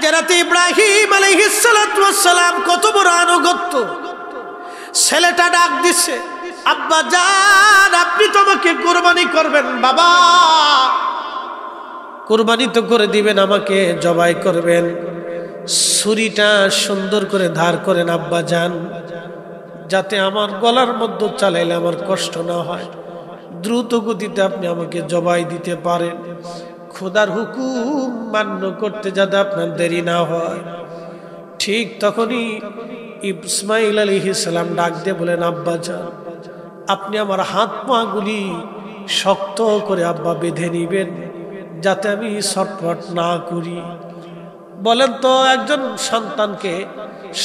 হযরত ইব্রাহিম আলাইহিস সালাতু ওয়াস সালাম কত বড় আনুগত্য। ছেলেটা ডাক দিচ্ছে, আব্বা জান আপনি তো আমাকে কুরবানি করবেন। বাবা কুরবানি তো করে দিবেন, আমাকে জবাই করবেন, ছুরিটা সুন্দর করে ধার করেন আব্বা জান, যাতে আমার গলার মধ্যে চালাইলে আমার কষ্ট না হয়, দ্রুত গতিতে আপনি আমাকে জবাই দিতে পারেন, খোদার হুকুম মান্য করতে যাতে আপনার দেরি না হয়। ঠিক তখনই ইসমাইল আলাইহিস সালাম ডাক দিয়ে বলেন, আব্বা জান আপনি আমার হাত পা গুলি শক্ত করে আব্বা বেঁধে নিবেন, যাতে আমি ছটফট না করি। বলেন তো একজন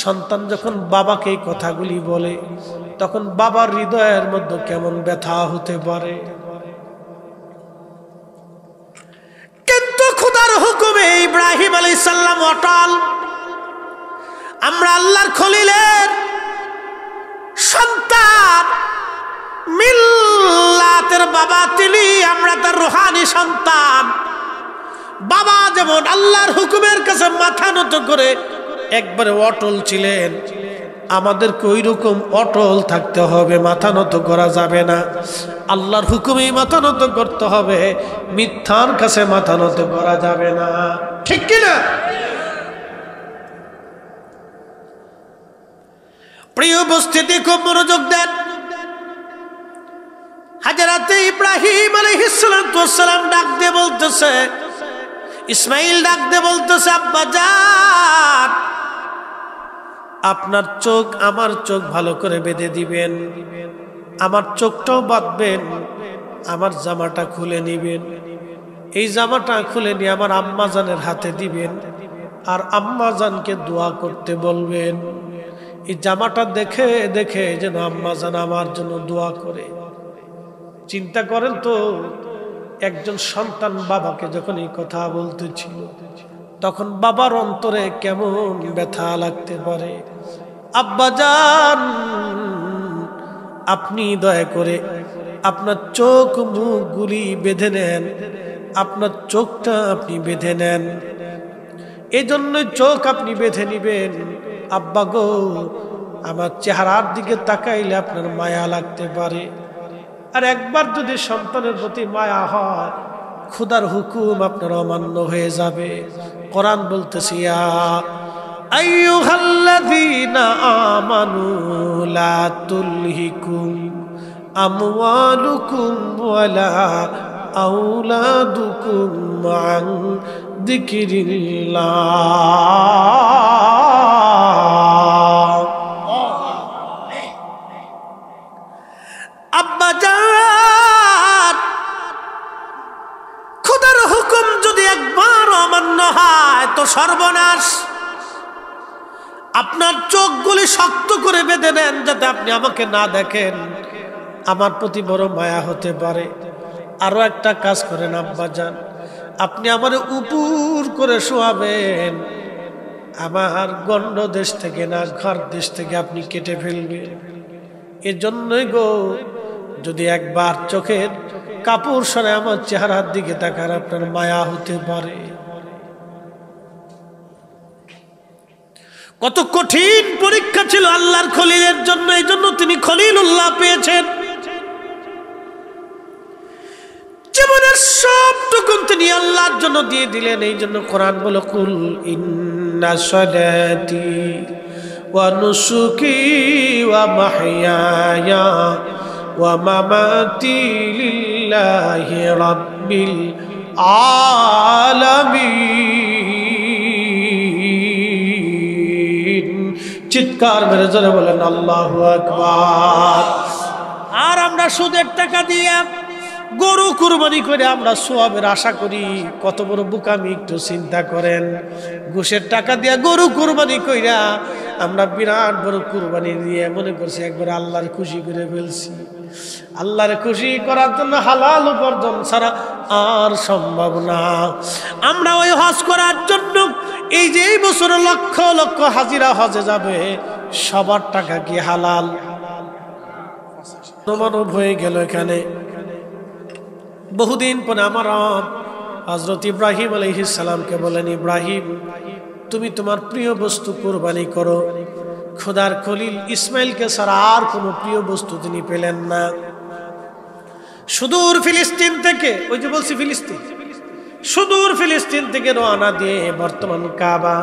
সন্তান যখন বাবাকে এই কথাগুলি বলে, তখন বাবার হৃদয়ের মধ্যে কেমন ব্যথা হতে পারে। কিন্তু খোদার হুকুমে ইব্রাহিম আলাইহিস সালাম অটল। আমরা আল্লাহর খলিলের সন্তান, মিল্লাতের বাবা তিনি, আমরা তার রূহানি সন্তান। বাবা যেমন আল্লাহর হুকুমের কাছে মাথা নত করে একবারে অটল ছিলেন, আমাদেরকে ওই রকম অটল থাকতে হবে, মাথা নত করা যাবে না। আল্লাহর হুকুমে মাথা নত করতে হবে, মিথ্যার কাছে মাথা নত করা যাবে না, ঠিক কিনা? প্রিয় উপস্থিতি, খুব মনোযোগ দেন। হযরত ইব্রাহিম আলাইহিস সালাম ডাক দিয়ে বলতেছে, ইসমাইল ডাক দিয়ে বলতেছে, আব্বা জান আপনার চোখ আমার চোখ ভালো করে বেঁধে দিবেন, আমার চোখটাও বাঁধবেন, আমার জামাটা খুলে নিবেন, এই জামাটা খুলে নিয়ে আমার আম্মা জানের হাতে দিবেন, আর আম্মা জানকে দোয়া করতে বলবেন। এই জামাটা দেখে দেখে যেন আম্মা জান আমার জন্য দোয়া করে। চিন্তা করেন তো, একজন সন্তান বাবাকে যখন এই কথা বলতেছিল, তখন বাবার অন্তরে কেমন ব্যথা লাগতে পারে। আব্বা জান আপনি দয়া করে আপনার চোখ মুখগুলি বেঁধে নেন, আপনার চোখটা আপনি বেঁধে নেন, এই জন্য চোখ আপনি বেঁধে নিবেন। আব্বা গো আমার চেহারার দিকে তাকাইলে আপনার মায়া লাগতে পারে। আর একবার যদি সন্তানের প্রতি মায়া হয়, খোদার হুকুম আপনার অমান্য হয়ে যাবে। কোরআন বলতেছে, ইয়া আইয়ুহাল্লাযীনা আমানু লা তুলহিকুম আমওয়ালুকুম ওয়ালা আওলাদুকুম আন যিকরিল্লাহ। আব্বা জান খোদার হুকুম যদি একবার অমান্য হয় তো সর্বনাশ। আপনার চোখগুলি শক্ত করে বেঁধে নেন, যাতে আপনি আমাকে না দেখেন, আমার প্রতি বড় মায়া হতে পারে। আরো একটা কাজ করেন আব্বা জান, আপনি আমার উপর করে শোয়াবেন, আমার গন্ড দেশ থেকে না ঘর দেশ থেকে আপনি কেটে ফেলবেন। এজন্যই গো যদি একবার চোখের কাপড় সরে আমার চেহারার দিকে তাকার আপনার মায়া হতে পারে। কত কঠিন পরীক্ষা ছিল আল্লাহর খলিলের জন্য, এই জন্য তিনি খলিলুল্লাহ পেয়েছেন। জীবনের সবটুকু তিনি আল্লাহর জন্য দিয়ে দিলেন। এই জন্য কোরআন বলে, কুল ইন্না সালাতি ওয়া নুসুকি ওয়া মাহইয়ায়া ওয়া মামাতি লিল্লাহি রাব্বিল আলামিন। চিৎকার মেরে জোরে বলেন আল্লাহু আকবার। আর আমরা সুদের টাকা দিয়ে গরু কুরবানি করে আমরা সওয়াবের আশা করি, কত বড় বোকামি একটু চিন্তা করেন। ঘুষের টাকা দিয়ে গরু কুরবানি কইরা আমরা বিরাট বড় কুরবানি দিয়ে মনে করছি একবার আল্লাহর খুশি করে ফেলছি। আল্লাহর খুশি করার জন্য হালাল উপার্জন ছাড়া আর সম্ভব না। আমরা ওই হজ করার জন্য এই যে এই বছর লক্ষ লক্ষ হাজিরা হজে যাবে, সবার টাকা কি হালাল? মানব হয়ে গেল এখানে। বহুদিন পরে আমার হযরত ইব্রাহিম আলাইহিস সালামকে বলেন, ইব্রাহিম তুমি তোমার প্রিয় বস্তু কুরবানি করো। খোদার খলিল ইসমাইলকে ছাড়া আর কোনো প্রিয় বস্তু তিনি পেলেন না। সুদূর ফিলিস্তিন থেকে, ওই যে বলছি ফিলিস্তিন, সুদূর ফিলিস্তিন থেকে রওনা দিয়ে বর্তমান কাবা,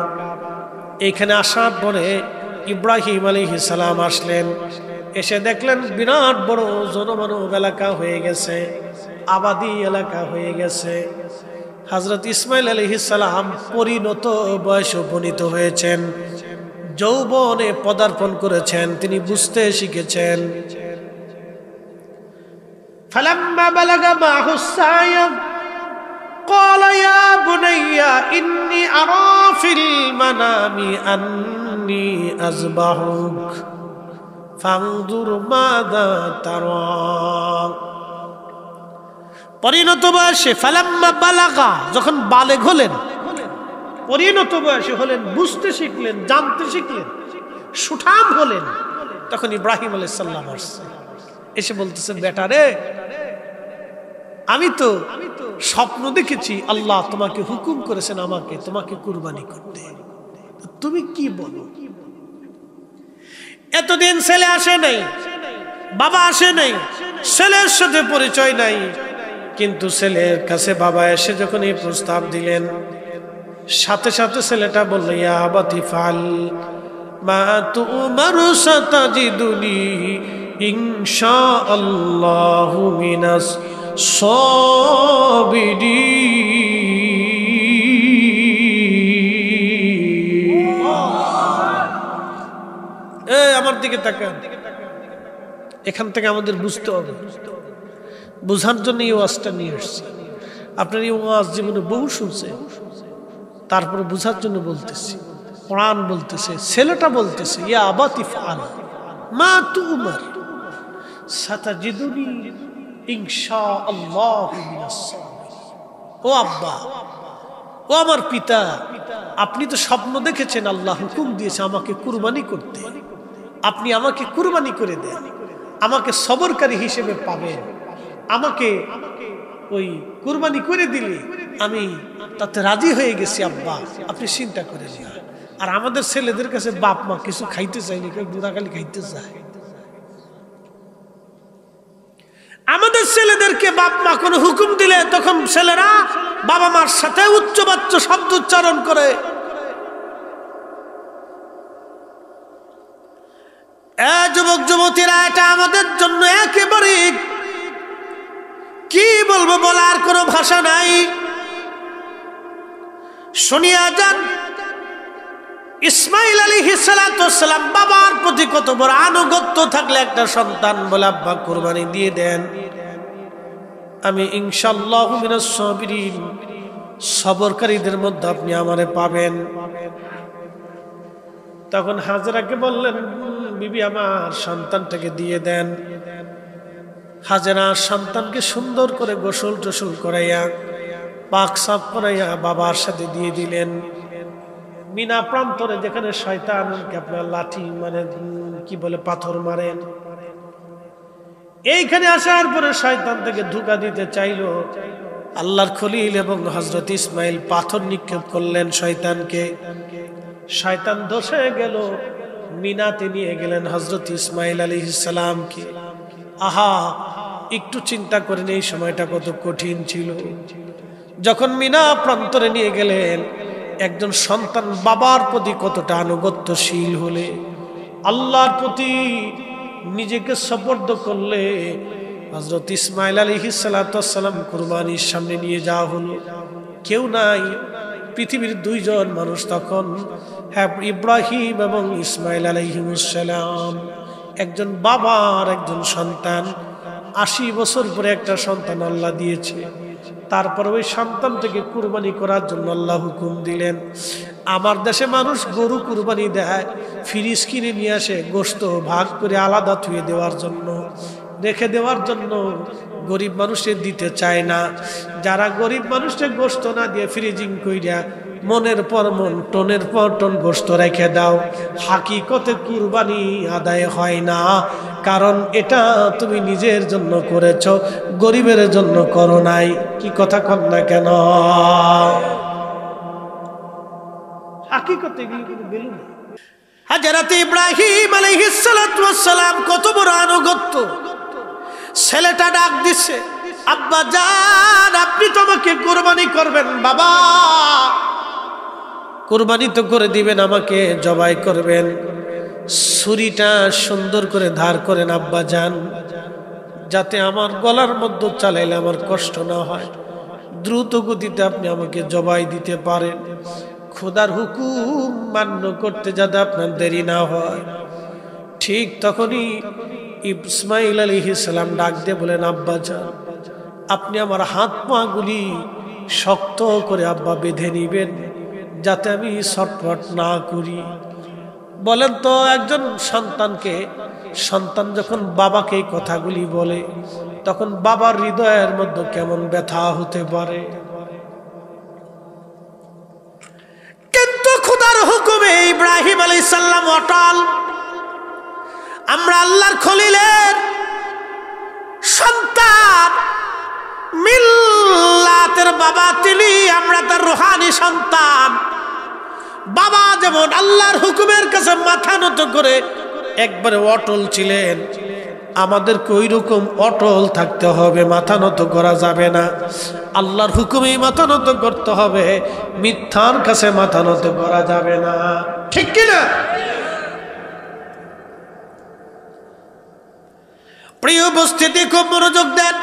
এইখানে আসার পরে ইব্রাহিম আলাইহিস সালাম আসলেন। এসে দেখলেন বিরাট বড় জনমানব এলাকা হয়ে গেছে, আবাদি এলাকা হয়ে গেছে। হযরত ইসমাইল আলাইহিস সালাম পরিণত বয়সে উপনীত হয়েছেন, যৌবনে পদার্পণ করেছেন, তিনি বুঝতে শিখেছেন। ফালাম্মা বালাগা মাহুস সায় قال يا بني إني أرى في المنام أني أذبحك فانظر ماذا ترى। পরিণত বয়সে ফালাম্মা বালাগা, যখন বালেগ হলেন, পরিণত বয়সে হলেন, বুঝতে শিখলেন, জানতে শিখলেন, সুঠাম হলেন, তখন ইব্রাহিম আলাইহিস সালাম আসছে। এসে বলতেছে, বেটা রে, আমি তো স্বপ্ন দেখেছি আল্লাহ তোমাকে হুকুম করেছেন আমাকে তোমাকে কুরবানি করতে, তুমি কি বলো? এতদিন ছেলে আসে নাই, বাবা আসে নাই, ছেলের সাথে পরিচয় নাই, কিন্তু ছেলের কাছে বাবা এসে যখন এই প্রস্তাব দিলেন, সাথে সাথে ছেলেটা বলল, ইয়া আবাতি ফাল মা তুমারু সাতাজিদুনি ইনশাআল্লাহু মিনাস আমার দিকে তাকান। এখান থেকে আমাদের বুঝতে হবে, বুঝার জন্য এই ওয়াজটা নিয়ে আসছি। আপনার এই ওয়াজ জীবনে বহু শুনছে, তারপরে বুঝার জন্য বলতেছি। কোরআন বলতেছে, ছেলেটা বলতেছে, ইয়া আবাতি ফাল মা তুমার সাতাজিদুনি ইনশাআল্লাহু মিনাস সাবিরিন। ও আব্বা, ও আমার পিতা, আপনি তো স্বপ্ন দেখেছেন, আল্লাহ হুকুম দিয়েছে আমাকে কুরবানি করতে, আপনি আমাকে কুরবানি করে দেন, আমাকে সবরকারী হিসেবে পাবেন, আমাকে ওই কুরবানি করে দিলে আমি তাতে রাজি হয়ে গেছি আব্বা, আপনি চিন্তা করে নিন। আর আমাদের ছেলেদের কাছে বাপ মা কিছু খাইতে চাইলে কেউ দুরাকালি খাইতে চায়। আমাদের ছেলেদেরকে বাপ মা কোনো হুকুম দিলে তখন ছেলেরা বাবা মার সাথে উচ্চবাচ্য শব্দ উচ্চারণ করে। যুবক যুবতীরা, এটা আমাদের জন্য একেবারে কি বলবো, বলার কোনো ভাষা নাই। শুনিয়া যান, ইসমাইল আলাইহিস সালাম বাবার প্রতি কত বড় আনুগত্য থাকলে একটা সন্তান বলে, আব্বা কুরবানি দিয়ে দেন, আমি ইনশাআল্লাহু মিনাস সাবিরিন, সবরকারীদের মধ্যে আপনি আমারে পাবেন। তখন হাজেরাকে বললেন, বিবি আমার সন্তানটাকে দিয়ে দেন। হাজেরা সন্তানকে সুন্দর করে গোসল টোসল করাইয়া পাক সাফ করাইয়া বাবার সাথে দিয়ে দিলেন। মিনা প্রান্তরে যেখানে শয়তানকে আপনার লাঠি মানে কি বলে পাথর মারেন, এইখানে আসার পরে শয়তান থেকে ধোঁকা দিতে চাইল। আল্লাহর খলিল এবং হযরত ইসমাইল পাথর নিক্ষেপ করলেন শয়তানকে। শয়তান ধসে গেল, মিনাতে নিয়ে গেলেন হযরত ইসমাইল আলাইহিস সালামকে। আহা, একটু চিন্তা করেন এই সময়টা কত কঠিন ছিল। যখন মিনা প্রান্তরে নিয়ে গেলেন, একজন সন্তান বাবার প্রতি কতটা আনুগত্যশীল হলে, আল্লাহর প্রতি নিজেকে সুপর্দ করলে, হযরত ইসমাইল আলাইহিস সালাম কুরবানির সামনে নিয়ে যাওয়া হলো। কেউ নাই, পৃথিবীর দুইজন মানুষ তখন, হ্যাঁ, ইব্রাহিম এবং ইসমাইল আলাইহিস সালাম, একজন বাবা আর একজন সন্তান। 80 বছর পরে একটা সন্তান আল্লাহ দিয়েছে। তারপর ওই সন্তান থেকে কুরবানি করার জন্য আল্লাহ হুকুম দিলেন। আমার দেশে মানুষ গরু কুরবানি দেয়, ফ্রিজ কিনে নিয়ে আসে, গোশত ভাগ করে আলাদা থুয়ে দেওয়ার জন্য, রেখে দেওয়ার জন্য। গরিব মানুষের দিতে চায় না। যারা গরিব মানুষের গোশত না দিয়ে ফ্রিজিং কইরা মনের পর মন, টনের পর টন গোশত রেখে দাও, হাকিকতে কুরবানি আদায় হয় না। কারণ এটা তুমি নিজের জন্য করেছ, গরিবের জন্য করো নাই। কি কথা কন না কেন? হাকিকত এগুলি কোনো ভ্যালু নেই। হযরত ইব্রাহিম আলাইহিস সালাতু ওয়াস সালাম কত বড় আনুগত্য। ছেলেটা ডাক দিচ্ছে, আব্বা জান আপনি তো আমাকে কুরবানি করবেন। বাবা কুরবানি তো করে দিবেন, আমাকে জবাই করবেন, ছুরিটা সুন্দর করে ধার করেন আব্বা জান, যাতে আমার গলার মধ্যে চালাইলে আমার কষ্ট না হয়, দ্রুত গতিতে আপনি আমাকে জবাই দিতে পারেন, খোদার হুকুম মান্য করতে যাতে আপনার দেরি না হয়। ঠিক তখনই ইসমাইল আলাইহিস সালাম ডাক দিয়ে বলেন, আব্বা জান আপনি আমার হাত পা গুলি শক্ত করে আব্বা বেঁধে নিবেন, যাতে আমি ছটফট না করি। বলেন তো একজন সন্তানকে, সন্তান যখন বাবাকে এই কথাগুলি বলে তখন বাবার হৃদয়ের মধ্যে কেমন ব্যথা হতে পারে। কিন্তু খোদার হুকুমে ইব্রাহিম আলাইহিস সালাম অটল। আমরা আল্লাহর খলিলের সন্তান, মিল্লাতের বাবা তিনি, আমরা তার রূহানি সন্তান। বাবা যেমন আল্লাহর হুকুমের কাছে মাথা নত করে একবারে অটল ছিলেন, আমাদেরকে ওই রকম অটল থাকতে হবে, মাথা নত করা যাবে না। আল্লাহর হুকুমেই মাথা নত করতে হবে, মিথ্যার কাছে মাথা নত করা যাবে না, ঠিক কিনা? প্রিয় উপস্থিতি, খুব মনোযোগ দেন।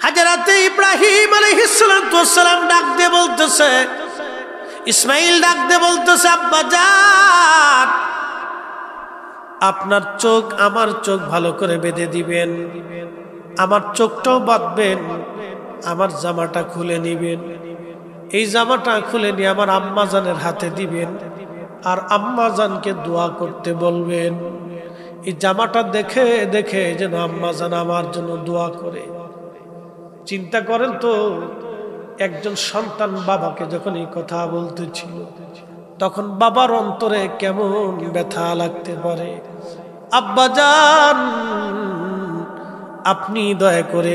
হযরত ইব্রাহিম আলাইহিস সালাম ডাক দিয়ে বলতেছে, ইসমাইল ডাক দিয়ে বলতেছে, আব্বা জান আপনার চোখ আমার চোখ ভালো করে বেঁধে দিবেন, আমার চোখটাও বাঁধবেন, আমার জামাটা খুলে নিবেন, এই জামাটা খুলে নিয়ে আমার আম্মা জানের হাতে দিবেন, আর আম্মা জানকে দোয়া করতে বলবেন। এই জামাটা দেখে দেখে যেন আম্মা জান আমার জন্য দোয়া করে। চিন্তা করেন তো, একজন সন্তান বাবাকে যখন এই কথা বলতেছিল তখন বাবার অন্তরে কেমন ব্যথা লাগতে পারে। আব্বা জান আপনি দয়া করে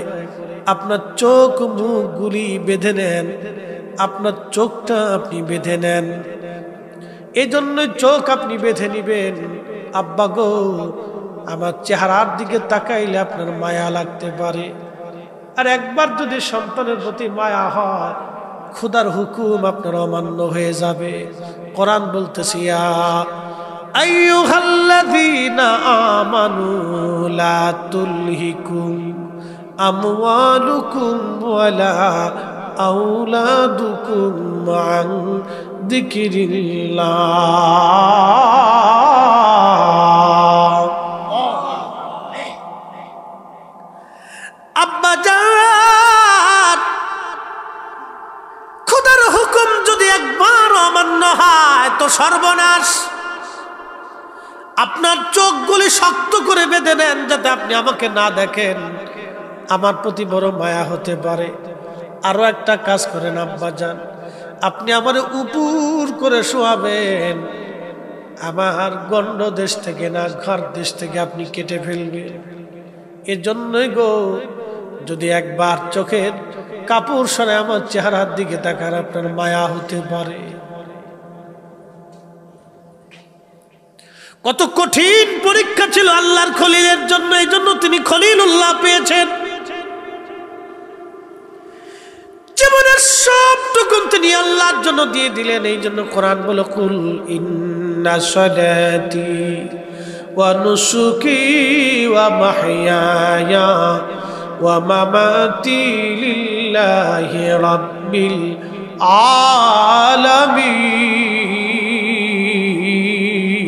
আপনার চোখ মুখ গুলি বেঁধে নেন, আপনার চোখটা আপনি বেঁধে নেন, এই জন্যই চোখ আপনি বেঁধে নিবেন। আব্বা গো আমার চেহারার দিকে তাকাইলে আপনার মায়া লাগতে পারে। আর একবার যদি সন্তানের প্রতি মায়া হয়, খোদার হুকুম আপনার অমান্য হয়ে যাবে। কোরআন বলতেছে, ইয়া আইয়ুহাল্লাযীনা আমানু লা তুলহিকুম আমওয়ালুকুম ওয়ালা আওলাদুকুম আন যিকরিল্লাহ। আব্বা জান খোদার হুকুম যদি একবার অমান্য হয় তো সর্বনাশ। আপনার চোখগুলি শক্ত করে বেঁধে নেন যাতে আপনি আমাকে না দেখেন, আমার প্রতি বড় মায়া হতে পারে। আরো একটা কাজ করেন আব্বা জান, আপনি আমার উপর করে শোয়াবেন, আমার গন্ড দেশ থেকে না ঘর দেশ থেকে আপনি কেটে ফেলবেন। এজন্যই গো যদি একবার চোখের কাপড় সরে আমার চেহারার দিকে তাকার আপনার মায়া হতে পারে। কত কঠিন পরীক্ষা ছিল আল্লাহর খলিলের জন্য, এই জন্য তিনি খলিলুল্লাহ পেয়েছেন। জীবনের সবটুকুন তিনি আল্লাহর জন্য দিয়ে দিলেন। এই জন্য কোরআন বলে, কুল ইন্না সালাতি ওয়া নুসুকি ওয়া মাহইয়ায়া ওয়া মামাতি লিল্লাহি রাব্বিল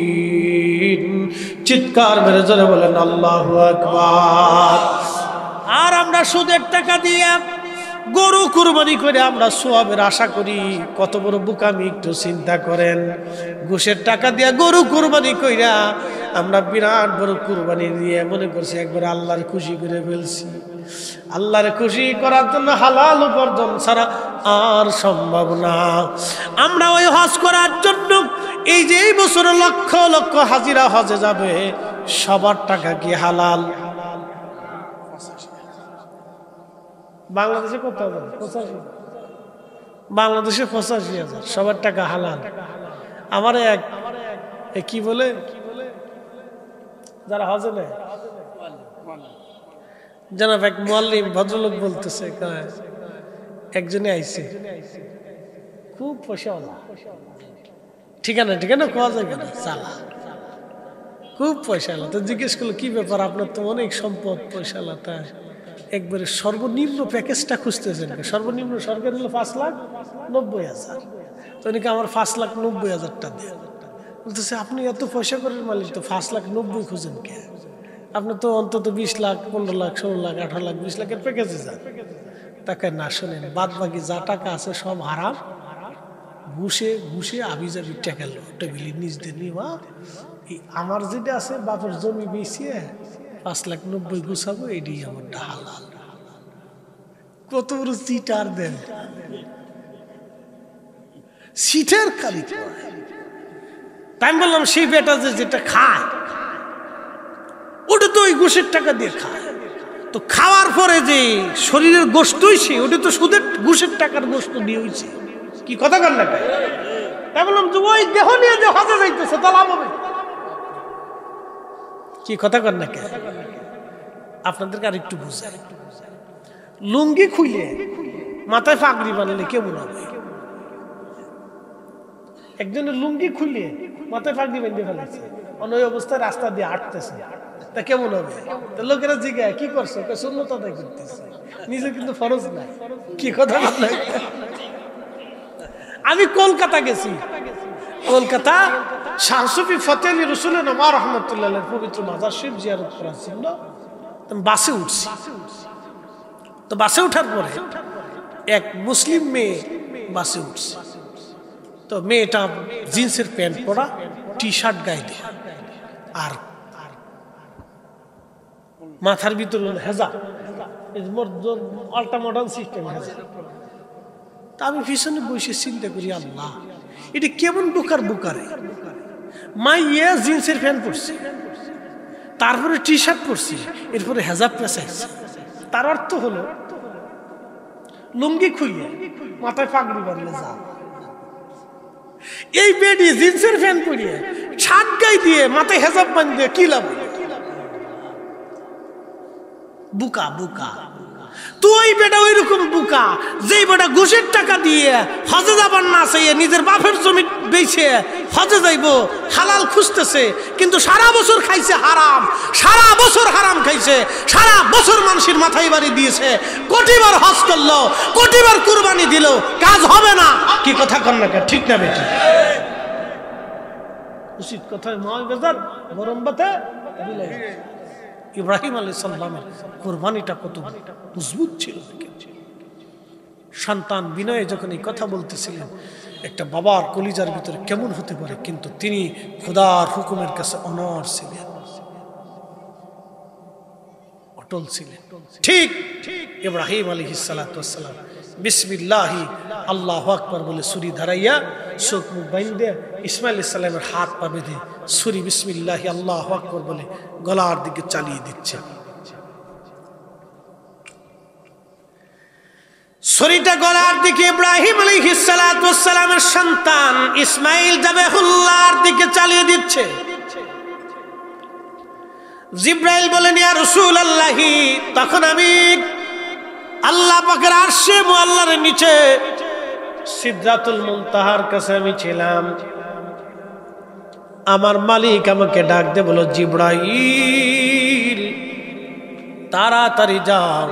আলামিন। চিৎকার মেরে জোরে বলেন আল্লাহু আকবার। আর আমরা সুদের টাকা দিয়ে গরু কুরবানি করে আমরা সওয়াবের আশা করি, কত বড় বোকামি একটু চিন্তা করেন। ঘুষের টাকা দিয়ে গরু কুরবানি কইরা আমরা বিরাট বড় কুরবানি দিয়ে মনে করছি একবার আল্লাহর খুশি করে ফেলছি। আল্লাহর খুশি করার জন্য হালাল উপার্জন ছাড়া আর সম্ভব না। আমরা ওই হজ করার জন্য এই যে এই বছর লক্ষ লক্ষ হাজিরা হজে যাবে, সবার টাকা কি হালাল? বাংলাদেশে কত হবে? 85। বাংলাদেশে 85,000, সবার টাকা হালাল। আমার এক কি বলে যারা হজে নেয়, জানাব এক মুআল্লিম ভদ্রলোক বলতেছে, একজনে আইছে খুব পয়সাওয়ালা, ঠিকানা কোয়া যায় কেন, চালা, খুব পয়সাওয়ালা। তো জিজ্ঞেস করলো কি ব্যাপার, আপনার তো অনেক সম্পদ, পয়সাওয়ালা, তাই একবারে সর্বনিম্ন প্যাকেজটা খুঁজতেছেন? সর্বনিম্ন সরকার হলো 5,90,000। তো নাকি আমার 5,90,000টা দেয়। বলতেছে আপনি এত পয়সা করেন মালিক, তো 5,90,000 খুঁজেন কে? আপনি তো অন্তত 20 লাখ, 15 লাখ, 16 লাখ, 18 লাখ, 20 লাখের প্যাকেজে যান। তাকে না শোনেন, বাদ বাকি যা টাকা আছে সব হারাম, ঘুষে আবিজাবি টাকা টেবিলের নিচ দিয়ে নিবা। আমার যেটা আছে বাপের জমি বেচিয়ে 5,90,000 গুছাবো, এটাই আমার হালাল। কত বড় চিটার দেন, সিটের খালি। তাই বললাম সেই বেটা যেটা খায় ওটা তো ওই ঘুষের টাকা দিয়ে খায়। তো খাওয়ার পরে যে শরীরের গোশত হইছে ওটা তো সুদের ঘুষের টাকার গোশত দিয়ে হইছে। কি কথা কর না? তাই বললাম যে ওই দেহ নিয়ে যে হজে যাইতেছে তা লাভ হবে। কি কথা কর না? আপনাদেরকে আর একটু বুঝাই, লুঙ্গি খুলে মাথায় পাগড়ি বানালে কেমন হবে? একজনের লুঙ্গি খুলে মাথায় পাগড়ি বেঁধে ফেলেছে, ওই অবস্থায় রাস্তা দিয়ে হাঁটতেছে, তা কেমন হবে? তো লোকেরা জিজ্ঞাসা কি করছো? সুন্নত আদায় করতেছে, নিজে কিন্তু ফরজ নাই। কি কথা বল? আমি কলকাতা গেছি, কলকাতা শাহ সুফি ফতেহ আলী রসুলের নামা রহমতুল্লাহ পবিত্র মাজার শরীফ জিয়ারত করার জন্য বাসে উঠছি। তো বাসে উঠার পরে এক মুসলিম মেয়ে বাসে উঠছে। তো মেয়েটা জিন্সের প্যান্ট পরা, টি শার্ট গায়ে দেয়, আর মাথার ভিতরে হেজাব, আল্ট্রা মডার্ন সিস্টেম হেজাব। তা আমি ভীষণ বসে চিন্তা করি, আল্লাহ এটা কেমন বুকারে মাইয়া জিন্সের প্যান্ট পরছে, তারপরে টি শার্ট পরছে, এরপরে হেজাব পেঁচাইছে। তার অর্থ হলো লুঙ্গি খুইয়ে মাথায় পাগড়ি বাঁধলে যা। এই বেডি জিন্সের প্যান্ট পরিয়ে শার্ট গায়ে দিয়ে মাথায় হেজাব বাঁধলে কি লাভ? বুকা তুই বেটা ওই রকম বুকা, যেই বেটা ঘুষের টাকা দিয়ে হজে যাবার না চাইয়ে নিজের বাপের জমি বেচে হজে যাইব, হালাল খুঁজতেছে, কিন্তু সারা বছর খাইছে হারাম, সারা বছর হারাম খাইছে, সারা বছর মানুষের মাথায় বাড়ি দিয়েছে, কোটিবার হজ করলো, কোটিবার কুরবানি দিল, কাজ হবে না। কি কথা কন না? ঠিক না বেটি? উচিত কথায় ময় বেজার গরম বাতে বিলাই। ইব্রাহিম আলাইহিস সালামের কুরবানিটা কত মজবুত ছিল। সন্তান বিনয়ে যখন এই কথা বলতেছিলেন, একটা বাবার কলিজার ভিতরে কেমন হতে পারে, কিন্তু তিনি খোদার হুকুমের কাছে অনড় ছিলেন, অটল ছিলেন। ঠিক ইব্রাহিম আলাইহিস সালাতু ওয়াস সালাম বিসমিল্লাহি আল্লাহু আকবার বলে ছুরি ধরাইয়া চোখ মুখ বাইন্ধে ইসমাইল আলাইহিস সালামের হাত পা বেঁধে ছুরি বিসমিল্লাহি আল্লাহু আকবার বলে গলার দিকে চালিয়ে দিচ্ছে। ছুরিটা গলার দিকে ইব্রাহিম আলাইহিস সালাতু ওয়াস সালামের সন্তান ইসমাইল যাবেহুল্লাহর দিকে চালিয়ে দিচ্ছে। জিব্রাইল বলেন, ইয়া রাসূলুল্লাহি, তখন আমি আল্লাহ পাকের আরশে মুআল্লার নিচে সিদরাতুল মুনতাহার কাছে আমি ছিলাম। আমার মালিক আমাকে ডাক দিয়ে বলো, জিব্রাইল তাড়াতাড়ি যাও,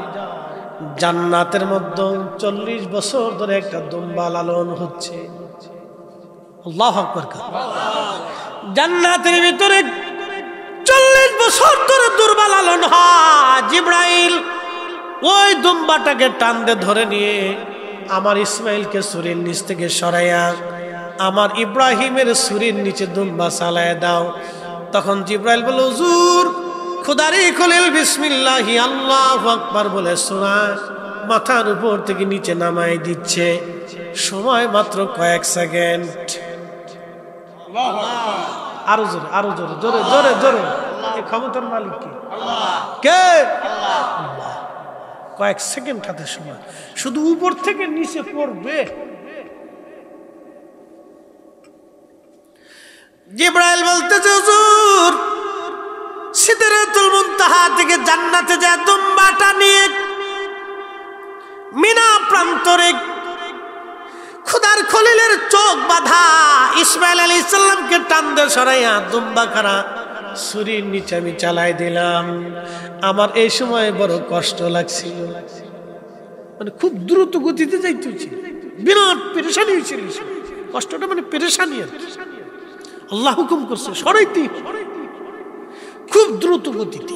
জান্নাতের মধ্যে 40 বছর ধরে একটা দুম্বা লালন হচ্ছে। আল্লাহু আকবার। জান্নাতের ভিতরে 40 বছর ধরে দুম্বা লালন হয়। জিব্রাইল ওই দুম্বাটাকে টানতে ধরে নিয়ে আমার ইসমাইলকে ছুরির নিচ থেকে সরাইয়া আমার ইব্রাহিমের ছুরির নিচে দুম্বা চালায় দাও। তখন জিব্রাইল বলে, হুজুর খুদারি খলিল বিসমিল্লাহি আল্লাহু আকবার বলে সূরা মাথার উপর থেকে নিচে নামাই দিচ্ছে। সময় মাত্র কয়েক সেকেন্ড। আরো জোরে, আরো জোরে, জোরে জোরে জোরে। এই ক্ষমতার মালিক কে? কে? আল্লাহ। কয়েক সেকেন্ড হাতে সময়, শুধু উপর থেকে নিচে পড়বে জিবরাইল বলতেছে হুজুর সিদরাতুল মুনতাহা থেকে জান্নাতে যায় দুম্বাটা নিয়ে মিনা প্রান্তরে খোদার খলিলের চোখ বাঁধা ইসমাইল আলাইহিস সালামকে টান দিয়ে সরাইয়া দুম্বা খারা ছুরির নিচে আমি চালাই দিলাম। আমার এই সময় বড় কষ্ট লাগছিল, মানে খুব দ্রুত গতিতে যাইতে হয়েছিল, বিরাট পেরেশানি হয়েছিল, কষ্টটা মানে পেরেশানি আর কি। আল্লাহ হুকুম করছে সরাইতে, খুব দ্রুত গতিতে।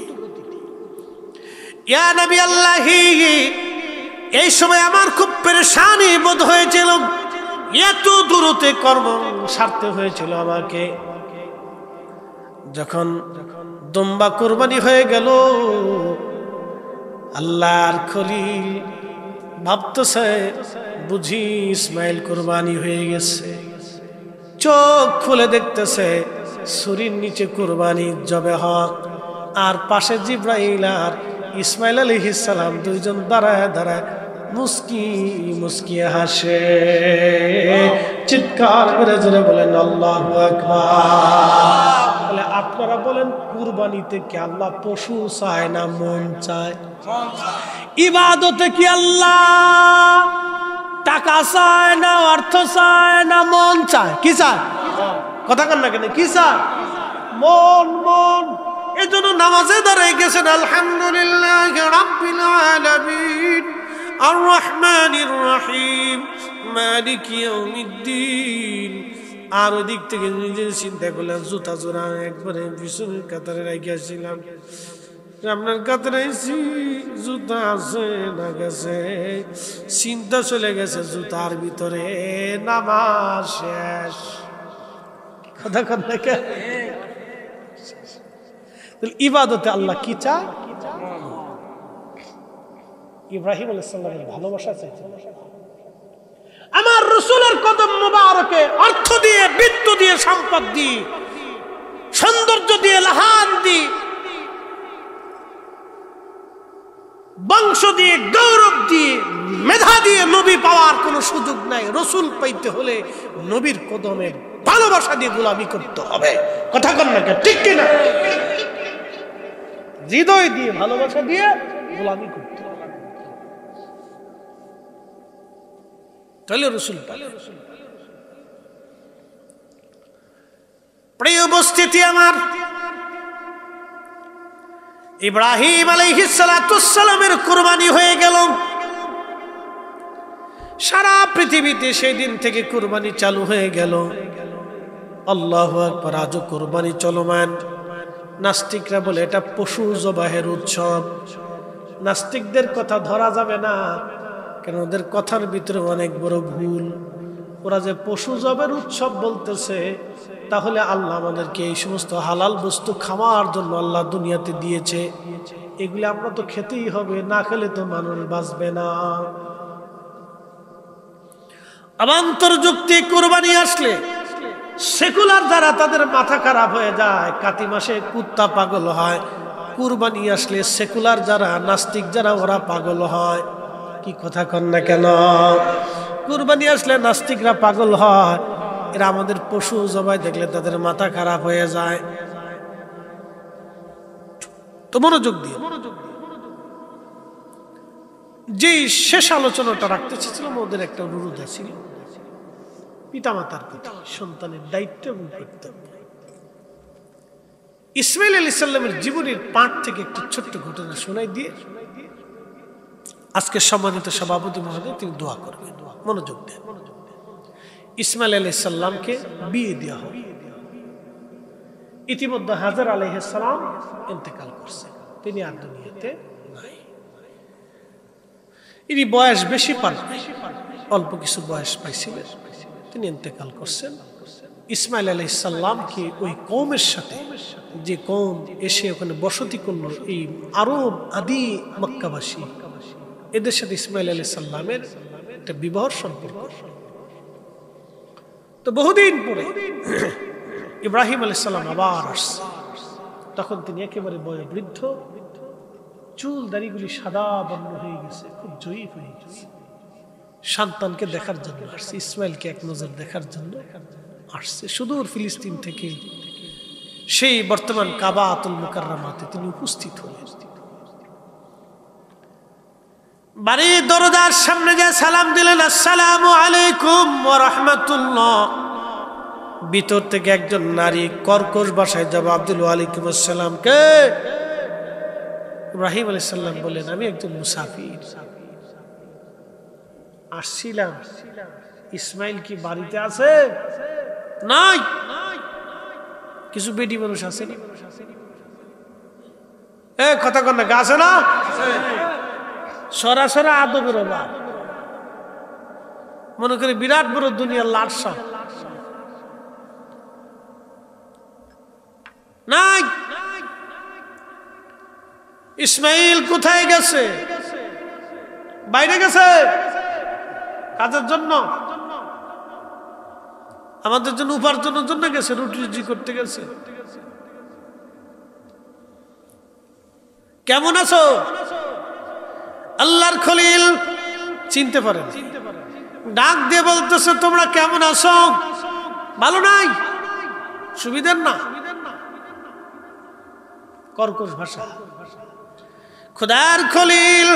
ইয়া নবী আল্লাহি, এই সময় আমার খুব পেরেশানি বোধ হয়েছিল, এত দূরতে কর্ম সারতে হয়েছিল আমাকে। যখন দুম্বা কুরবানি হয়ে গেল, আল্লাহর খলিল ভাবতেছে বুঝি ইসমাইল কুরবানি হয়ে গেছে। চোখ খুলে দেখতেছে ছুরির নিচে কুরবানি জবে হক, আর পাশে জিবরাইল আর ইসমাইল আলাইহিস সালাম দুইজন দাঁড়ায় দাঁড়ায় মুস্কি মুস্কিয়ে হাসে। চিৎকার করে জোরে বলেন আল্লাহু আকবার। তাহলে আপনারা বলেন কুরবানিতে কি আল্লাহ পশু চায় না মন চায়? ইবাদতে কি আল্লাহ টাকা চায় না অর্থ চায় না মন চায়? কি চায়? কথা কন না কেন, কি চায়? মন। মন। এজন্য নামাজে দাঁড়ায় গেছেন আলহামদুলিল্লাহি রাব্বিল আলামিন আর রহমানির রহিম মালিকি ইয়াউমিদ্দিন। আর ওই দিক থেকে নিজে চিন্তা করলাম, জুতা জোড়া একবারে পিছনের কাতারে রেখেছিলাম, আপনার কাতারে জুতা আছে না গেছে, চিন্তা চলে গেছে জুতার ভিতরে, নামাজ শেষ। কথা কথা ইবাদতে আল্লাহ কি চায়? ইব্রাহিম আলাইহিস সালামের ভালোবাসা চাইছে। আমার রাসূলের কদম মুবারকে অর্থ দিয়ে, বিত্ত দিয়ে, সম্পদ দিয়ে, সৌন্দর্য দিয়ে, লাহান দিয়ে, বংশ দিয়ে, গৌরব দিয়ে, মেধা দিয়ে নবী পাওয়ার কোনো সুযোগ নাই। রাসূল পাইতে হলে নবীর কদমে ভালোবাসা দিয়ে গোলামি করতে হবে। কথা কন না, ঠিক কিনা? হৃদয় দিয়ে, ভালোবাসা দিয়ে গোলামি করতে হবে, তাহলে রাসূল। প্রিয় উপস্থিতি আমার, ইব্রাহিম আলাইহিস সালাতুস সালামের কুরবানি হয়ে গেল। সারা পৃথিবীতে সেই দিন থেকে কুরবানি চালু হয়ে গেল। আল্লাহু আকবার। আজও কুরবানি চলমান। নাস্তিকরা বলে এটা পশু জবাহের উৎসব। নাস্তিকদের কথা ধরা যাবে না, কেন ওদের কথার ভিতরে অনেক বড় ভুল। ওরা যে পশু জবের উৎসব বলতেছে, তাহলে আল্লাহ আমাদেরকে এই সমস্ত হালাল বস্তু খাওয়ার জন্য আল্লাহ দুনিয়াতে দিয়েছে, এগুলো আমরা তো খেতেই হবে, না খেলে তো মানুষ বাঁচবে না। অবান্তর যুক্তি। কুরবানি আসলে সেকুলার যারা, তাদের মাথা খারাপ হয়ে যায়। কাতি মাসে কুত্তা পাগল হয়, কুরবানি আসলে সেকুলার যারা, নাস্তিক যারা, ওরা পাগল হয়। কি কথা কন না কেন? কুরবানি আসলে নাস্তিকরা পাগল হয়, এরা আমাদের পশু জবাই দেখলে তাদের মাথা খারাপ হয়ে যায়। তো মনোযোগ দিয়ে যে শেষ আলোচনাটা রাখতে চেয়েছিলাম, ওদের একটা অনুরোধ ছিল পিতামাতার প্রতি, সন্তানের দায়িত্ব এবং কর্তব্য। ইসমাইল আলাইহিস সালামের জীবনের পাঠ থেকে একটি ছোট্ট ঘটনা শোনাই দিয়ে আজকে সম্মানিত সভাপতি মহোদয় তিনি দোয়া করবেন। মনোযোগ দেন। ইসমাইল আলাইহিস সালামকে বিয়ে দেওয়া হবে। ইতিমধ্যে হাজার আলাইহিস সালাম ইন্তেকাল করছেন, তিনি আর দুনিয়াতে নাই। ইনি বয়স বেশি পান, অল্প কিছু বয়স পাইছিলেন, তিনি ইন্তেকাল করছেন। ইসমাইল আলাইহিস সালামকে ওই কওমের সাথে, যে কওম এসে ওখানে বসতি করলো, এই আরব আদি মক্কাবাসী, এদের সাথে ইসমাইল আলাইহিস সালামের একটা বিবাহ সম্পর্ক। তো বহুদিন পরে ইব্রাহিম আলাইহিস সালাম আবার আসছে। তখন তিনি একেবারে বয়োবৃদ্ধ, চুল দাড়িগুলি সাদা বর্ণ হয়ে গেছে, খুব জয়ীফ হয়ে গেছে। সন্তানকে দেখার জন্য আসছে, ইসমাইলকে এক নজর দেখার জন্য আসছে সুদূর ফিলিস্তিন থেকে, সেই বর্তমান কাবাতুল মুকাররমাতে তিনি উপস্থিত হলেন। বাড়ির দরজার সামনে যে সালাম দিলেন, আসসালামু আলাইকুম ওয়া রাহমাতুল্লাহ, ভিতর থেকে একজন নারী কর্কশ ভাষায় জবাব দিল, ওয়ালাইকুম আসসালাম। কে? ইব্রাহিম আলাইহিস সালাম বলেন, আমি একজন মুসাফির আসছিলাম। ইসমাইল কি বাড়িতে আছে? নাই। কিছু বেটি মানুষ আছে না, কথা কন না, আছে না? সরাসরি আদবের অভাব, মনে করি বিরাট বড় দুনিয়ার লাটসা। নাই। ইসমাইল কোথায় গেছে? বাইরে গেছে কাজের জন্য, আমাদের জন্য উপার্জনের জন্য গেছে, রুটি রুজি করতে গেছে। কেমন আছো? আল্লাহর খলিল চিনতে পারেন, ডাক দিয়ে বলতেছে, তোমরা কেমন আছো? ভালো নাই, সুবিধার না, কর্কশ ভাষা। খোদার খলিল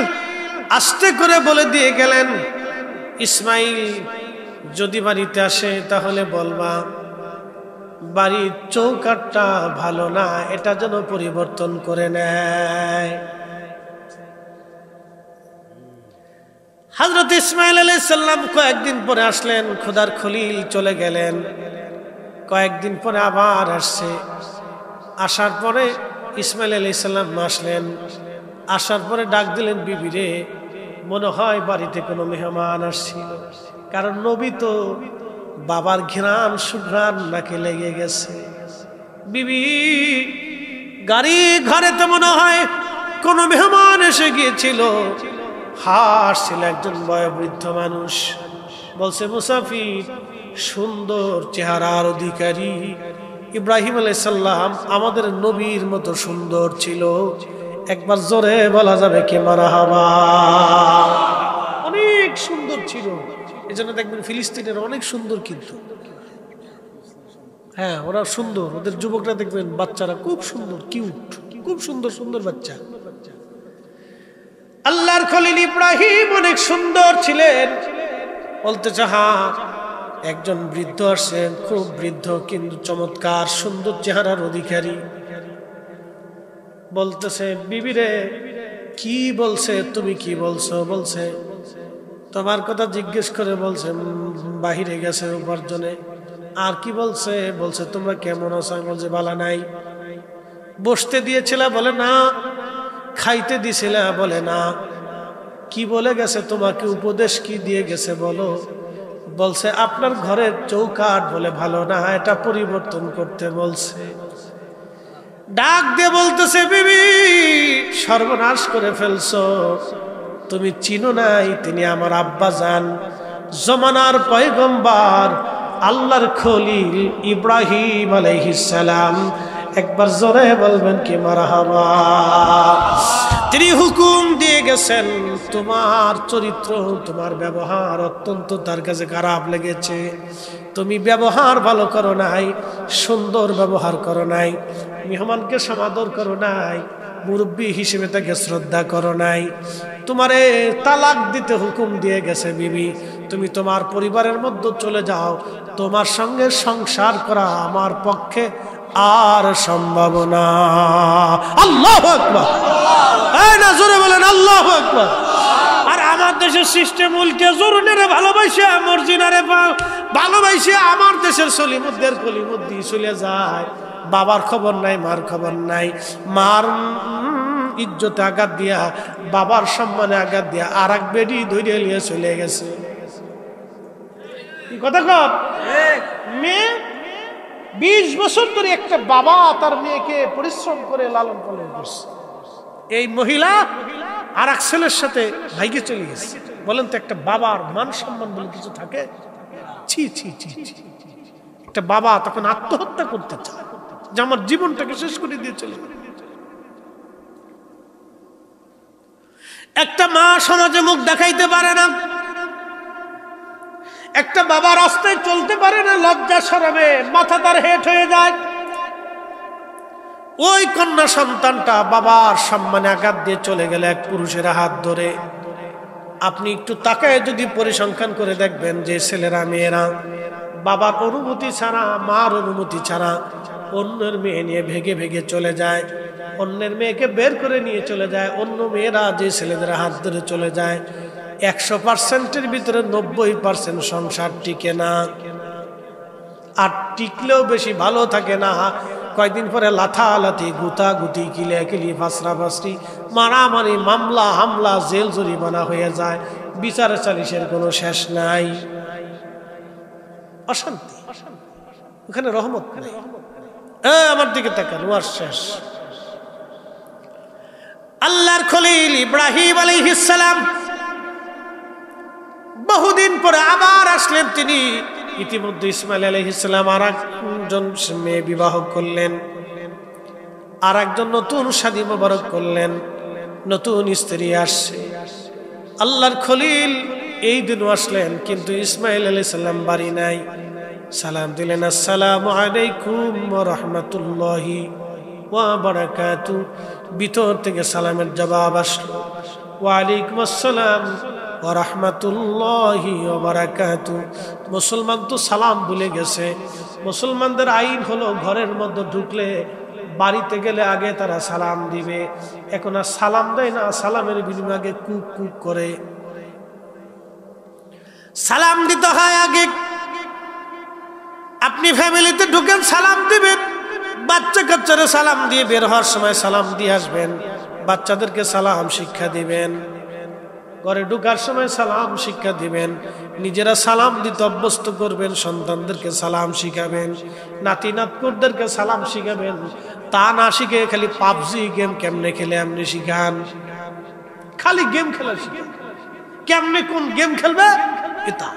আস্তে করে বলে দিয়ে গেলেন, ইসমাইল যদি বাড়িতে আসে তাহলে বলবা বাড়ির চৌকাঠটা ভালো না, এটা যেন পরিবর্তন করে নেয়। হযরত ইসমাইল আলাইহিস সালাম কয়েকদিন পরে আসলেন, খোদার খলিল চলে গেলেন। কয়েকদিন পরে আবার আসছে, আসার পরে ইসমাইল আলাইহিস সালাম আসলেন, আসার পরে ডাক দিলেন, বিবিরে মনে হয় বাড়িতে কোনো মেহমান আসছিল, কারণ নবী তো বাবার ঘ্রাণ সুঘ্রাণ নাকে লেগে গেছে। বিবি গাড়ি ঘরে তো মনে হয় কোনো মেহমান এসে গিয়েছিল। হাসছিল একজন বয়োবৃদ্ধ মানুষ, বলছে, মুসাফির সুন্দর চেহারার অধিকারী ইব্রাহিম আলাইহিস সালাম আমাদের নবীর মতো সুন্দর ছিল। একবার জোরে বলা যাবে কি মারহাবা? অনেক সুন্দর ছিল। এজন্য দেখবেন ফিলিস্তিনের অনেক সুন্দর, কিন্তু হ্যাঁ ওরা সুন্দর, ওদের যুবকরা দেখবেন বাচ্চারা খুব সুন্দর, কিউট, খুব সুন্দর সুন্দর বাচ্চা। আল্লাহর খলিল ইব্রাহিম অনেক সুন্দর ছিলেন। বলতেছে, হ্যাঁ একজন বৃদ্ধ আসেন, খুব বৃদ্ধ কিন্তু চমৎকার সুন্দর চেহারার অধিকারী। বলতেছে, বিবিরে কি বলছে, তুমি কি বলছো? বলছে তোমার কথা জিজ্ঞেস করে, বলছে বাহিরে গেছে উপার্জনে। আর কি বলছে? বলছে তোমরা কেমন আছো? বলছে বালা নাই। বসতে দিয়েছিলা? বলে না। খাইতে দিছিলা? বলে না। কি বলে গেছে তোমাকে? উপদেশ কি দিয়ে গেছে বলো? বলছে আপনার ঘরের চৌকাঠ বলে ভালো না, এটা পরিবর্তন করতে বলছে। ডাক দিয়ে বলতেছে, বিবি সর্বনাশ করে ফেলছো, তুমি চিনো নাই তিনি আমার আব্বা জান, জমানার পয়গম্বর আল্লাহর খলিল ইব্রাহিম আলাইহিস সালাম। একবার জোরে বলবেন কি মারহাবা? তিনি হুকুম দিয়ে গেছেন, তোমার চরিত্র, তোমার ব্যবহার অত্যন্ত তার কাছে খারাপ লেগেছে। তুমি ব্যবহার ভালো করো নাই, সুন্দর ব্যবহার করো নাই, মেহমানকে সমাদর করো নাই, মুরব্বী হিসেবে তাকে শ্রদ্ধা করো নাই। তোমারে তালাক দিতে হুকুম দিয়ে গেছে বিবি, তুমি তোমার পরিবারের মধ্যে চলে যাও, তোমার সঙ্গে সংসার করা আমার পক্ষে আর সম্ভব না। আল্লাহু আকবার! এই না জোরে বলেন আল্লাহু আকবার! আর আমার দেশের সিস্টেম উল্টে, জোরনেরে ভালোবাসে, মর্জিনারে ভালোবাসে আমার দেশের সলিমুদ্দের কলিমুদ্দি চলে যায়। বাবার খবর নাই, মার খবর নাই, মার ইজ্জতে আঘাত দিয়া, বাবার সম্মানে আঘাত দিয়া আর এক বেডি ধরে নিয়ে চলে গেছে। কি কথা কর? মেয়ে 20 বছর ধরে একটা বাবা তার মেয়েকে পরিশ্রম করে লালন পালন করছে, এই মহিলা আর এক ছেলের সাথে ভাইকে চলে গেছে। বলেন তো একটা বাবার মান সম্মান বলে কিছু থাকে? ছি ছি ছি ছি। একটা বাবা তখন আত্মহত্যা করতে চায় যে আমার জীবনটাকে শেষ করে দিয়ে চলে। একটা মা সমাজে মুখ দেখাইতে পারে না, একটা বাবা রাস্তায় চলতে পারে না, লজ্জা শরমে মাথা তার হেট হয়ে যায়। ওই কন্যা সন্তানটা বাবার সম্মানে আঘাত দিয়ে চলে গেলে এক পুরুষের হাত ধরে, আপনি একটু তাকায় যদি পরিসংখ্যান করে দেখবেন যে ছেলেরা মেয়েরা বাবার অনুমতি ছাড়া, মার অনুমতি ছাড়া অন্যের মেয়ে নিয়ে ভেগে ভেগে চলে যায়, অন্যের মেয়েকে বের করে নিয়ে চলে যায়। অন্য মেয়েরা যে ছেলেদের হাত ধরে চলে যায়, 100%-এর ভিতরে 90% সংসার টিকে না। আর টিকলেও বেশি ভালো থাকে না, কয়েকদিন পরে লাথালাথি, গুতাগুতি, কিলিয়াকিলি, ফাসরাফাসরি, মারামারি, মামলা হামলা, জেল জরিমানা হয়ে যায়। বিচার সালিশের কোনো শেষ নাই, অশান্তি, ওখানে রহমত নেই। আমার দিকে তাকান, ওয়ার শেষ। আল্লাহর খলিল ইব্রাহিম আলাইহিস সালাম বহুদিন পরে আবার আসলেন তিনি। ইতিমধ্যে ইসমাইল আলাইহিস সালাম আর একজন মেয়ে বিবাহ করলেন, আর একজন নতুন শাদী মোবারক করলেন, নতুন স্ত্রী আসছে। আল্লাহর খলিল এই দিনও আসলেন, কিন্তু ইসমাইল আলাইহিস সালাম বাড়ি নাই। সালাম দিলেন, আসসালামু আলাইকুম ওয়া রাহমাতুল্লাহি ওয়া বারাকাতু। ভিতর থেকে সালামের জবাব আসলো, ওয়া আলাইকুম আসসালাম ওয়া রাহমাতুল্লাহি ওয়া বারাকাতু। মুসলমান তো সালাম ভুলে গেছে। মুসলমানদের আইন হলো ঘরের মধ্যে ঢুকলে, বাড়িতে গেলে আগে তারা সালাম দিবে। এখন আর সালাম দেয় না, সালামের বিনিময়ে কুক কুক করে। সালাম দিতে হয় আগে। আপনি ফ্যামিলিতে ঢুকেন, সালাম দিবেন। বাচ্চা কাচ্চারা সালাম দিয়ে বের হওয়ার সময় সালাম দিয়ে আসবেন। বাচ্চাদেরকে সালাম শিক্ষা দিবেন, ঘরে ঢুকার সময় সালাম শিক্ষা দিবেন। নিজেরা সালাম দিতে অভ্যস্ত করবেন, সন্তানদেরকে সালাম শিখাবেন, নাতি নাতকুরদেরকে সালাম শিখাবেন। তা না শিখে খালি পাবজি গেম কেমনে খেলে আপনি শিখান, খালি গেম খেলা শিখান। কেমনে কোন গেম খেলবে এটা,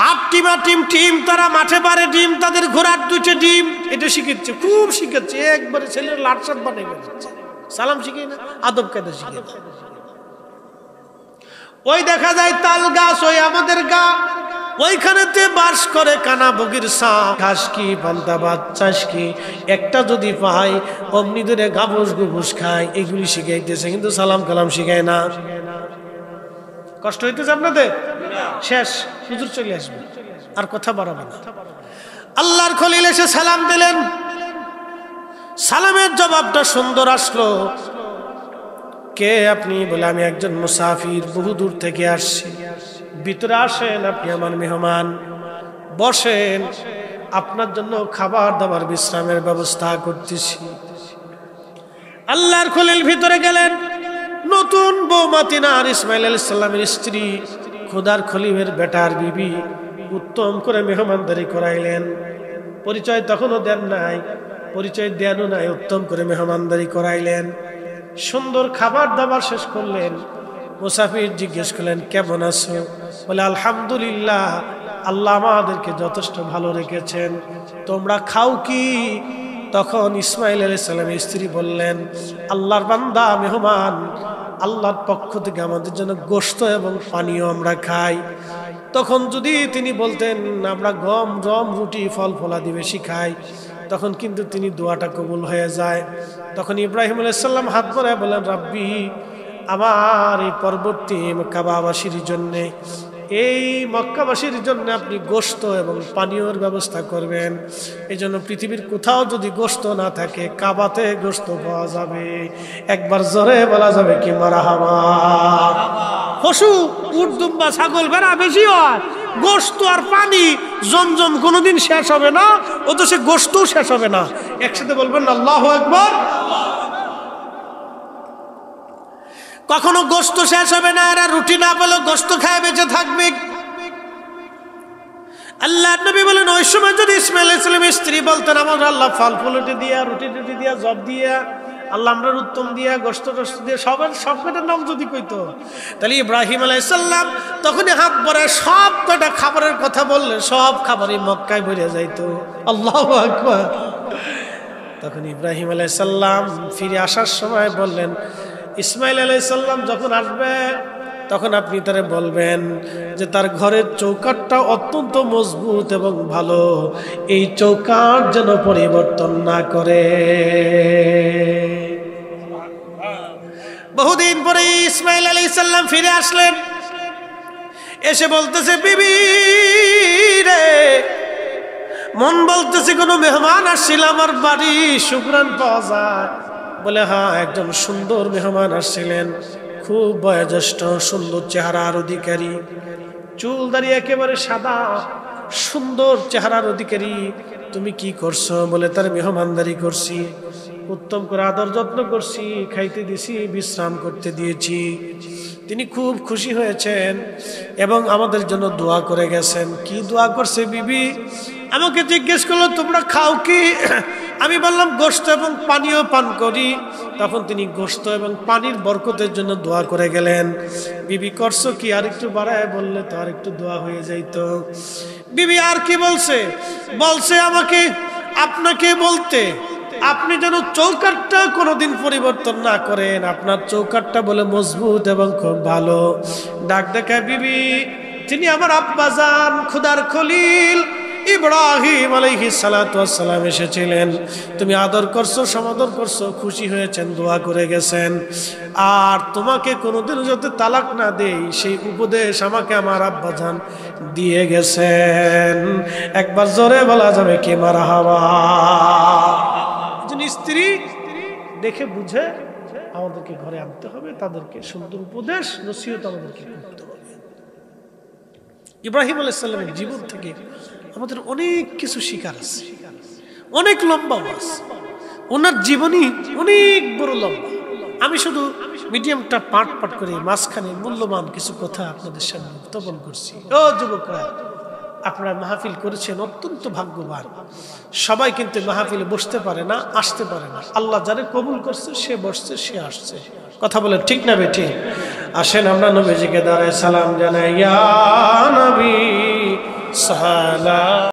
হাফ টিমা টিম, টিম তারা মাঠে পারে ডিম, তাদের ঘোড়ার 2টে ডিম, এটা শিখেছে, খুব শিখেছে। একবারে ছেলের লাটসাট বানাই ফেলেছে। সালাম শিখে না, আদব কায়দা শিখে না। ওই দেখা যায় তাল গাছ, ওই আমাদের গা, ওইখানেতে বাস করে কানা বগির সাপ, ঘাস কি পান্তা ভাত, চাষ কি, একটা যদি পাই অমনি ধরে গাবস গুবুস খায়। এগুলি শিখাইতেছে, কিন্তু সালাম কালাম শিখায় না। কষ্ট হইতেছে আপনাদের? শেষ, হুজুর চলে আসবে, আর কথা বাড়াবে না। আল্লাহর খলিল এসে সালাম দিলেন। সালামের জবাবটা সুন্দর আসলো। কে আপনি? বলে আমি একজন মুসাফির, বহু দূর থেকে আসছি। ভিতরে আসেন, আপনি আমার মেহমান, বসেন, আপনার জন্য খাবার দাবার বিশ্রামের ব্যবস্থা করতেছি। আল্লাহর খলিল ভিতরে গেলেন। নতুন বৌমা তিনার ইসমাইল আলাইহিস সালামের স্ত্রী, খোদার খলিলের বেটার বিবি, উত্তম করে মেহমানদারি করাইলেন। পরিচয় তখনও দেন নাই, পরিচয় দেনও নাই, উত্তম করে মেহমানদারি করাইলেন। সুন্দর খাবার দাবার শেষ করলেন। মুসাফির জিজ্ঞেস করলেন, কেমন আছো? বলে, আলহামদুলিল্লাহ, আল্লাহ আমাদেরকে যথেষ্ট ভালো রেখেছেন। তোমরা খাও কি? তখন ইসমাইল আলাইহিস সালামের স্ত্রী বললেন, আল্লাহর বান্দা মেহমান, আল্লাহর পক্ষ থেকে আমাদের জন্য গোশত এবং পানীয় আমরা খাই। তখন যদি তিনি বলতেন আমরা গম রম রুটি ফল ফলাদি বেশি খাই, তখন কিন্তু তিনি দোয়াটা কবুল হয়ে যায়। তখন ইব্রাহিম আলাইহিস সালাম হাত বাড়ায় বলেন, রাব্বি, আমার এই পরবর্তী মক্কাবাসীর জন্য, এই মক্কাবাসীর জন্য আপনি গোশত এবং পানীয়র ব্যবস্থা করবেন। এই জন্য পৃথিবীর কোথাও যদি গোশত না থাকে, কাবাতে গোশত পাওয়া যাবে। একবার জোরে বলা যাবে কি মারহাবা। পশু, উট, দুম্বা, ছাগল, ভেড়া বেশি হয়, গোশত আর পানি জমজম কোনোদিন শেষ হবে না, ও তো সে গোশতও শেষ হবে না। একসাথে বলবেন আল্লাহু আকবার। কখনো গোশত শেষ হবে না, এরা রুটি না পেলেও গোশত খায় বেঁচে থাকবে। আল্লাহ নবী বলেন, ওই সময় যদি ইসমাইল আলাইহিস সালামের স্ত্রী বলতেন, আমার আল্লাহ ফল ফুলটি দিয়া, রুটি টুটি দিয়া, জব দিয়া, আল্লাহ আমরা উত্তম দিয়া, গোশত টোস্ত দিয়ে, সব কটার নাম যদি কইতো, তাহলে ইব্রাহিম আলাইহিস সালাম তখনই হাত ভরায় সব কটা খাবারের কথা বললেন, সব খাবারই মক্কায় ভরে যাইতো। আল্লাহু আকবার। তখন ইব্রাহিম আলাইহিস সালাম ফিরে আসার সময় বললেন, ইসমাইল আলাইহিস সালাম যখন আসবে তখন আপনি তারে বলবেন যে তার ঘরের চৌকাঠটা অত্যন্ত মজবুত এবং ভালো, এই চৌকাঠ যেন পরিবর্তন না করে। বহুদিন পরে ইসমাইল আলাইহিস সালাম ফিরে আসলেন, এসে বলতেছে বিবি রে, মন বলতেছে কোনো মেহমান আসছিল আমার বাড়ি, সুঘ্রাণ পাওয়া যায়। বলে হ্যাঁ, একজন সুন্দর মেহমান আসছিলেন, খুব বয়োজ্যেষ্ঠ, সুন্দর চেহারার অধিকারী, চুল দাড়ি একেবারে সাদা, সুন্দর চেহারার অধিকারী। তুমি কি করছো? বলে তার মেহমানদারি করছি, উত্তম করে আদর যত্ন করছি, খাইতে দিছি, বিশ্রাম করতে দিয়েছি। তিনি খুব খুশি হয়েছেন এবং আমাদের জন্য দোয়া করে গেছেন। কি দোয়া করছে বিবি? আমাকে জিজ্ঞেস করলো তোমরা খাও কি? আমি বললাম গোশত এবং পানীয় পান করি। তখন তিনি গোশত এবং পানির বরকতের জন্য দোয়া করে গেলেন। বিবি করছো কি? আর একটু বাড়ায় বললে তো আর একটু দোয়া হয়ে যাইতো। বিবি আর কি বলছে? বলছে আমাকে আপনাকে বলতে, আপনি যেন চৌকাঠটা কোনোদিন পরিবর্তন না করেন, আপনার চৌকাঠটা বলে মজবুত এবং খুব ভালো। ডাক দেখায় বিবি, তিনি আমার আব্বাজান খুদার খলিল ইব্রাহিম আলাইহিস সালাতু ওয়াস সালাম এসেছিলেন। তুমি আদর করছো, সমাদর করছো, খুশি হয়েছেন, দোয়া করে গেছেন। আর তোমাকে কোনোদিন যাতে তালাক না দেই সেই উপদেশ আমাকে আমার আব্বাজান দিয়ে গেছেন। একবার জোরে বলা যাবে কি মারহাবা। স্ত্রী দেখে বুঝে আমাদেরকে ঘরে আনতে হবে, তাদেরকে সুন্দর উপদেশ নসিহত আমাদেরকে করতে হবে। ইব্রাহিম আলাইহিস সালামের জীবন থেকে আমাদের অনেক কিছু শিকার আছে, অনেক লম্বা আছে। ওনার জীবনী অনেক বড় লম্বা। আমি শুধু মিডিয়ামটা পাট পাট করে মাঝখানে মূল্যবান কিছু কথা আপনাদের সামনে উত্থাপন করছি। ও যুবকরা, আপনারা মাহফিল করেছেন, অত্যন্ত ভাগ্যবান। সবাই কিন্তু মাহফিলে বসতে পারে না, আসতে পারে না। আল্লাহ যারে কবুল করছে সে বসছে, সে আসছে। কথা বলে ঠিক না বেঠিক? আসেন আমরা নবীজিকে দাঁড়ায় সালাম জানাই, ইয়া নবী সালাম।